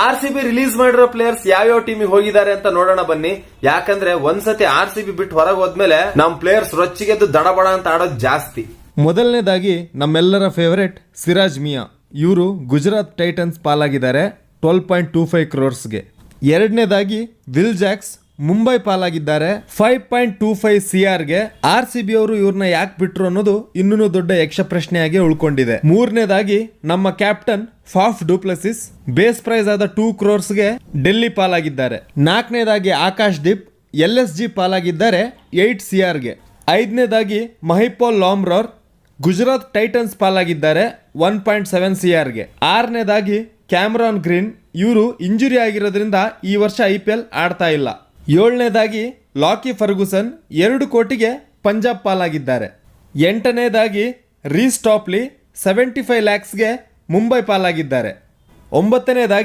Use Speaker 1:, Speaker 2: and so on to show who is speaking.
Speaker 1: RCB release ಮಾಡಿರೋ players ಯಾವ್ಯಾವ ಟೀಮಿಗೆ ಹೋಗಿದ್ದಾರೆ ಅಂತ ನೋಡೋಣ ಬನ್ನಿ. ಯಾಕಂದ್ರೆ ಒಂದ್ಸತಿ RCB ಬಿಟ್ಟು ಹೊರಗೆ ಹೋದ್ಮೇಲೆ ನಮ್ ಪ್ಲೇಯರ್ಸ್ ರೊಚ್ಚಿಗೆದ್ದು ದಡಬಡ ಅಂತ ಆಡೋದು ಜಾಸ್ತಿ.
Speaker 2: ಮೊದಲನೇದಾಗಿ ನಮ್ಮೆಲ್ಲರ ಫೇವರೇಟ್ ಸಿರಾಜ್ ಮಿಯಾ, ಇವರು ಗುಜರಾತ್ ಟೈಟನ್ಸ್ ಪಾಲಾಗಿದ್ದಾರೆ 12.25 crores. ಎರಡನೇದಾಗಿ ವಿಲ್ ಜಾಕ್ಸ್ ಮುಂಬೈ ಪಾಲಾಗಿದ್ದಾರೆ 5.25 CR. RCB ಅವರು ಇವ್ರನ್ನ ಯಾಕೆ ಬಿಟ್ರು ಅನ್ನೋದು ಇನ್ನೂ ದೊಡ್ಡ ಯಕ್ಷ ಪ್ರಶ್ನೆಯಾಗಿ ಉಳ್ಕೊಂಡಿದೆ. ಮೂರನೇದಾಗಿ ನಮ್ಮ captain Faf du Plessis base price ಆದ 2 crores ಡೆಲ್ಲಿ ಪಾಲಾಗಿದ್ದಾರೆ. ನಾಲ್ಕನೇದಾಗಿ ಆಕಾಶ್ ದೀಪ್ LSG ಪಾಲಾಗಿದ್ದಾರೆ 8 CR. ಐದನೇದಾಗಿ ಮಹಿಪಾಲ್ ಲಾಮ್ರೋರ್ ಗುಜರಾತ್ ಟೈಟನ್ಸ್ ಪಾಲಾಗಿದ್ದಾರೆ 1.7 CR. ಆರನೇದಾಗಿ ಕ್ಯಾಮರಾನ್ ಗ್ರೀನ್, ಇವರು ಇಂಜುರಿ ಆಗಿರೋದ್ರಿಂದ ಈ ವರ್ಷ IPL ಆಡ್ತಾ ಇಲ್ಲ. ಏಳನೇದಾಗಿ ಲಾಕಿ ಫರ್ಗುಸನ್ 2 ಕೋಟಿಗೆ ಪಂಜಾಬ್ ಪಾಲಾಗಿದ್ದಾರೆ. ಎಂಟನೇದಾಗಿ ರೀಸ್ ಟಾಪ್ಲಿ 75 lakhs ಮುಂಬೈ ಪಾಲಾಗಿದ್ದಾರೆ. ಒಂಬತ್ತನೇದಾಗಿ